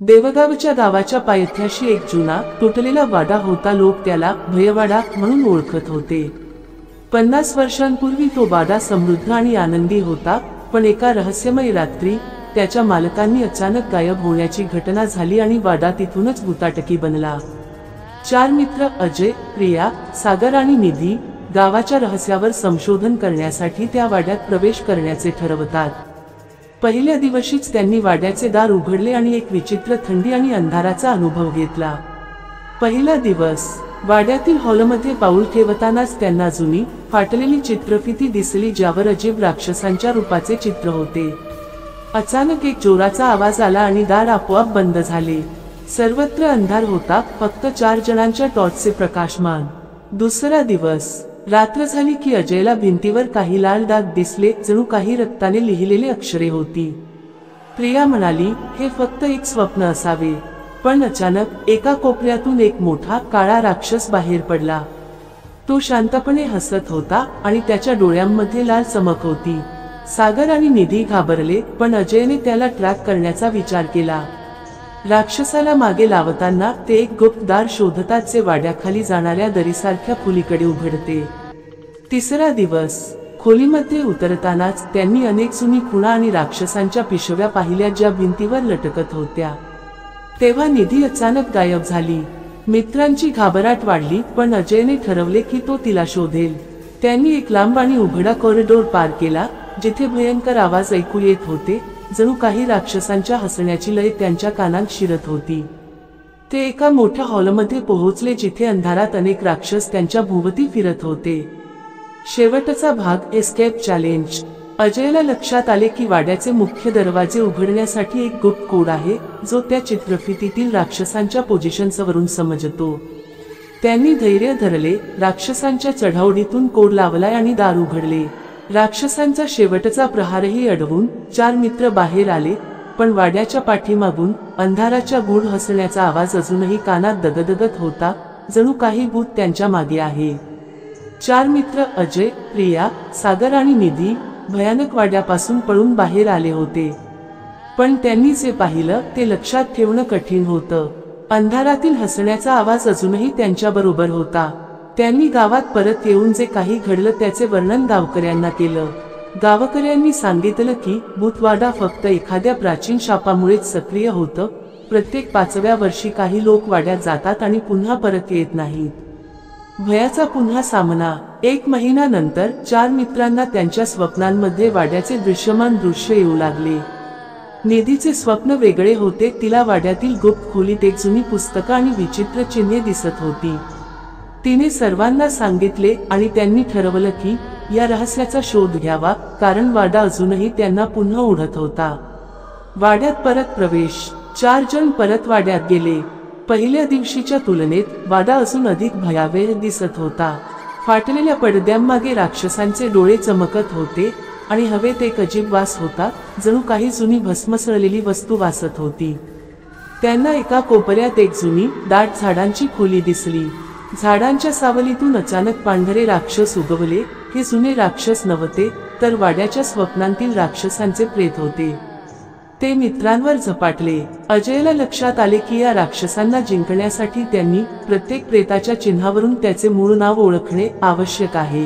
देवगावच्या गावाच्या पायथ्याशी एक जुना तुटलेला वाडा होता. लोक त्याला भयवाडा म्हणून ओळखत होते. 50 वर्षांपूर्वी तो वाडा समृद्ध आणि आनंदी होता. पण एका रहस्यमय रात्री त्याच्या मालकांनी अचानक गायब होण्याची घटना झाली आणि वाडा तिथूनच भुताटकी बनला. 4 मित्र अजय, प्रिया, सागर आणि निधी गावाच्या रहस्यावर संशोधन करण्यासाठी त्या वाड्यात प्रवेश करण्याचे ठरवतात. पहिल्या दिवशीच त्यांनी वाड्याचे दार उघडले आणि एक विचित्र थंडी आणि अंधाराचा अनुभव घेतला. पहिला दिवस. वाड्यातील हॉलमध्ये पाऊल ठेवतानाच त्यांना जुनी फाटलेली चित्रफिती दिसली, ज्यावर अजीब राक्षसांच्या रूपाचे चित्र होते. अचानक एक जोराचा आवाज आला आणि दार आपोआप बंद झाले. सर्वत्र अंधार होता, फक्त 4 जणांच्या टॉर्चचे प्रकाशमान. दुसरा दिवस. रात्र झाली की अजयला भिंतीवर काही लाल डाग दिसले, जणू काही रक्ताने लिहिलेले अक्षरे होती. प्रिया म्हणाली, हे फक्त एक स्वप्न असावे. पण अचानक एका कोपऱ्यातून एक मोठा काळा राक्षस बाहेर पडला. तो शांतपणे हसत होता आणि त्याच्या डोळ्यांमध्ये लाल चमक होती. सागर आणि निधी घाबरले, पण अजयने त्याला ट्रॅक करण्याचा विचार केला. राक्षसाला मागे लावताना ते एक गुप्त दार शोधतात, जे वाड्याखाली जाणाऱ्या दरीसारख्या खोलीकडे उघडते. तिसरा दिवस. खोलीमध्ये उतरतानाच त्यांनी अनेक जुनी खुणा आणि राक्षसांच्या पिशव्या पाहिल्या, ज्या भिंतीवर लटकत होत्या. तेव्हा निधी अचानक गायब झाली. मित्रांची घाबरट वाढली, पण अजयने ठरवले की तो तिला शोधेल. त्यांनी एक लांब आणि उघडा कॉरिडॉर पार केला, जिथे भयंकर आवाज ऐकू येत होते, जणू काही राक्षसांच्या हसण्याची लय त्यांच्या कानात शिरत होती. ते एका मोठ्या हॉलमध्ये पोहोचले, जिथे अंधारात अनेक राक्षस त्यांच्या भोवती फिरत होते. शेवटचा भाग. Escape challenge. अजयला लक्षात आले की वाड्याचे मुख्य दरवाजे उघडण्यासाठी एक गुप्त कोड आहे, जो त्या चित्रफितीतील राक्षसांच्या पोझिशन्सवरून समजतो. त्यांनी धैर्य धरले, राक्षसांच्या चढाओढीतून कोड लावलाय आणि दार उघडले. राक्षसांचा शेवटचा प्रहारही अडवून 4 मित्र बाहेर आले, पण वाड्याच्या पाठीमागून अंधाराच्या गूढ हसण्याचा आवाज अजूनही कानात दगदगत होता, जणू काही भूत त्यांच्या मागे आहे. 4 मित्र अजय, प्रिया, सागर आणि निधी भयानक वाड्यापासून पळून बाहेर आले होते. पण त्यांनी जे पाहिलं ते लक्षात ठेवणं कठीण होतं. अंधारातील हसण्याचा आवाज अजूनही त्यांच्याबरोबर होता. त्यांनी गावात परत येऊन जे काही घडलं त्याचे वर्णन गावकऱ्यांना केलं. गावकऱ्यांनी सांगितलं की भूतवाडा फक्त एखाद्या प्राचीन शापामुळेच सक्रिय होतं. प्रत्येक 5व्या वर्षी काही लोक वाड्यात जातात आणि पुन्हा परत येत नाहीत. भयाचा पुन्हा सामना. 1 महिन्यानंतर 4 मित्रांना त्यांच्या स्वप्नांमध्ये वाड्याचे दृश्यमान दृश्य येऊ लागले. निधीचे स्वप्न वेगळे होते. तिला वाड्यातील गुप्त खोलीत एक जुनी पुस्तकं आणि विचित्र चिन्हे दिसत होती. तिने सर्वांना सांगितले आणि त्यांनी ठरवलं की या रहस्याचा शोध घ्यावा, कारण वाडा अजूनही त्यांना पुन्हा ओढत होता. वाड्यात परत प्रवेश. 4 जण परत वाड्यात गेले. पहिल्या दिवशीच्या तुलनेत वाडा अजून अधिक भयावह दिसत होता. फाटलेल्या पडद्यांमागे राक्षसांचे डोळे चमकत होते आणि हवेत एक अजीब वास होता, जणू काही जुनी भस्मसळलेली वस्तू वासत होती. त्यांना एका कोपऱ्यात एक जुनी दाट झाडांची खोली दिसली. झाडांच्या सावलीतून अचानक पांढरे राक्षस उगवले. हे जुने राक्षस नव्हते, तर वाड्याच्या स्वप्नांतील राक्षसांचे प्रेत होते. ते मित्रांवर झपाटले. अजयला लक्षात आले की या राक्षसांना जिंकण्यासाठी त्यांनी प्रत्येक प्रेताच्या चिन्हावरून त्याचे मूळ नाव ओळखणे आवश्यक आहे.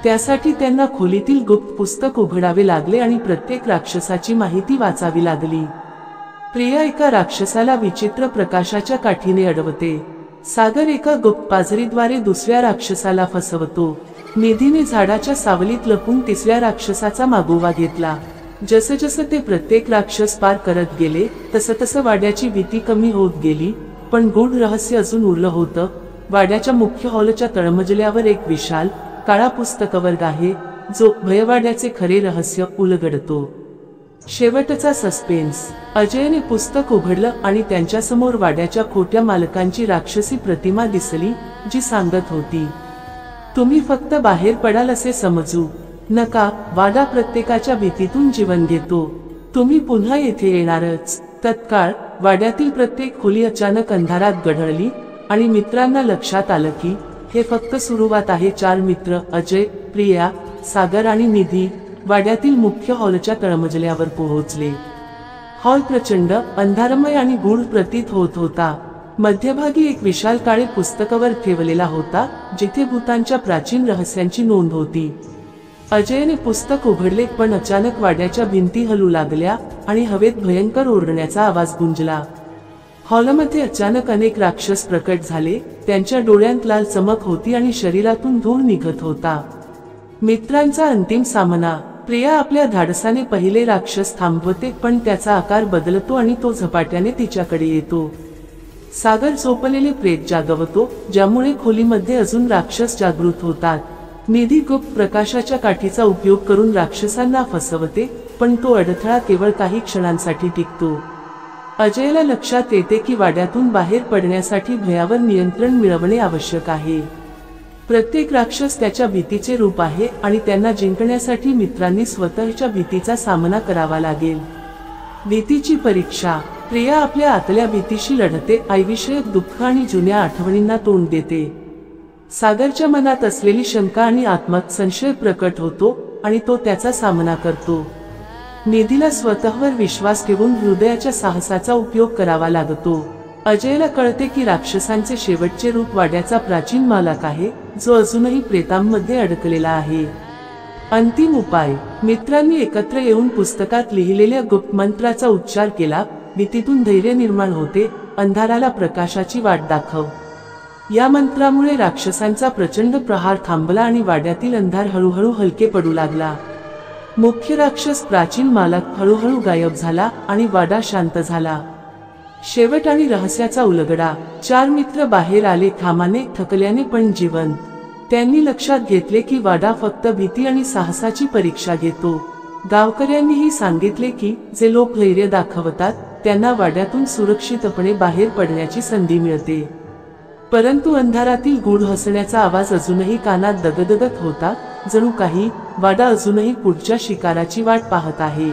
त्यासाठी त्यांना खोलीतील गुप्त पुस्तक उघडावे लागले आणि प्रत्येक राक्षसाची माहिती वाचावी लागली. प्रिया एका राक्षसाला विचित्र प्रकाशाच्या काठीने अडवते. सागर एका गुप्त पाझरीद्वारे दुसऱ्या राक्षसाला फसवतो. निधीने झाडाच्या सावलीत लपून 3ऱ्या राक्षसाचा मागोवा घेतला. जसजसं ते प्रत्येक राक्षस पार करत गेले, तसतसं वाड्याची भीती कमी होत गेली. पण गूढ रहस्य अजून उरलं होतं. वाड्याच्या मुख्य हॉलच्या तळमजल्यावर एक विशाल काळा पुस्तकवर्ग आहे, जो भयवाड्याचे खरे रहस्य उलगडतो. शेवटचा सस्पेन्स. अजयने पुस्तक उघडलं आणि त्यांच्यासमोर वाड्याच्या खोट्या मालकांची राक्षसी प्रतिमा दिसली, जी सांगत होती, तुम्ही फक्त बाहेर पडाल असे समजू नका. वाडा प्रत्येकाच्या भीतीतून जीवन घेतो. तुम्ही पुन्हा येथे येणारच. तत्काळ वाड्यातील प्रत्येक खोली अचानक अंधारात गढळली आणि मित्रांना लक्षात आलं की हे फक्त सुरुवात आहे. 4 मित्र अजय, प्रिया, सागर आणि निधी वाड्यातील मुख्य हॉलच्या तळमजल्यावर पोहोचले. हॉल प्रचंड अंधारमय आणि गूढ प्रतीत होत होता। मध्यभागी एक विशाल काळे पुस्तकावर ठेवलेला होता, जिथे भूतांच्या प्राचीन रहस्यांची नोंद होती। अजयने पुस्तक उघडले, पण अचानक वाड्याच्या भिंती हलू लागल्या आणि हवेत भयंकर ओरडण्याचा आवाज गुंजला। हॉलमध्ये अचानक अनेक राक्षस प्रकट झाले, त्यांच्या डोळ्यांत लाल चमक होती आणि शरीरातून धूर निघत होता। मित्रांचा अंतिम सामना। प्रिया आपल्या धाडसाने पहिले राक्षस थांबवते, पण त्याचा आकार बदलतो आणि तो झपाट्याने तिच्याकडे येतो। सागर झोपलेले प्रेत जागवतो, ज्यामुळे खोलीमध्ये अजून राक्षस जागृत होतात। निधी गुप्त प्रकाशाच्या काठीचा उपयोग करून राक्षसांना फसवते, पण तो अडथळा केवळ काही क्षणांसाठी टिकतो। अजयला लक्षात येते की वाड्यातून बाहेर पडण्यासाठी भयावर नियंत्रण मिळवणे आवश्यक आहे। प्रत्येक राक्षस त्याच्या भीतीचे रूप आहे आणि त्यांना जिंकण्यासाठी मित्रांनी स्वतःच्या भीतीचा सामना करावा लागेल। भीतीची परीक्षा। प्रिया आपल्या आतल्या भीतीशी लढते, आईविषयक दुःख आणि जुन्या आठवणींना तोंड देते। सागरच्या मनात असलेली शंका आणि आत्मसंशय प्रकट होतो आणि तो त्याचा सामना करतो। निधीला स्वतःवर विश्वास ठेवून हृदयाच्या साहसाचा उपयोग करावा लागतो। अजयला कळते की राक्षसांचे शेवटचे रूप वाड्याचा प्राचीन मालक आहे, जो अजूनही प्रेतांमध्ये अडकलेला आहे। अंतिम उपाय। मित्रांनी एकत्र येऊन पुस्तकात लिहिलेल्या गुप्त मंत्राचा उच्चार केला। भीतीतून धैर्य निर्माण होते, अंधाराला प्रकाशाची वाट दाखव। या मंत्रामुळे राक्षसांचा प्रचंड प्रहार थांबला आणि वाड्यातील अंधार हळूहळू हलके पडू लागला। मुख्य राक्षस प्राचीन मालक हळूहळू गायब झाला आणि वाडा शांत झाला। शेवट आणि रहस्याचा उलगडा। 4 मित्र बाहेर आले, घामाने, थकल्याने पण जिवंत। त्यांनी लक्षात घेतले की वाडा फक्त भीती आणि साहसाची परीक्षा घेतो। गावकऱ्यांनीही सांगितले की जे लोक धैर्य दाखवतात त्यांना वाड्यातून सुरक्षितपणे बाहेर पडण्याची संधी मिळते। परंतु अंधारातील गूढ हसण्याचा आवाज अजूनही कानात दगदगत होता, जणू काही वाडा अजूनही पुढच्या शिकाराची वाट पाहत आहे।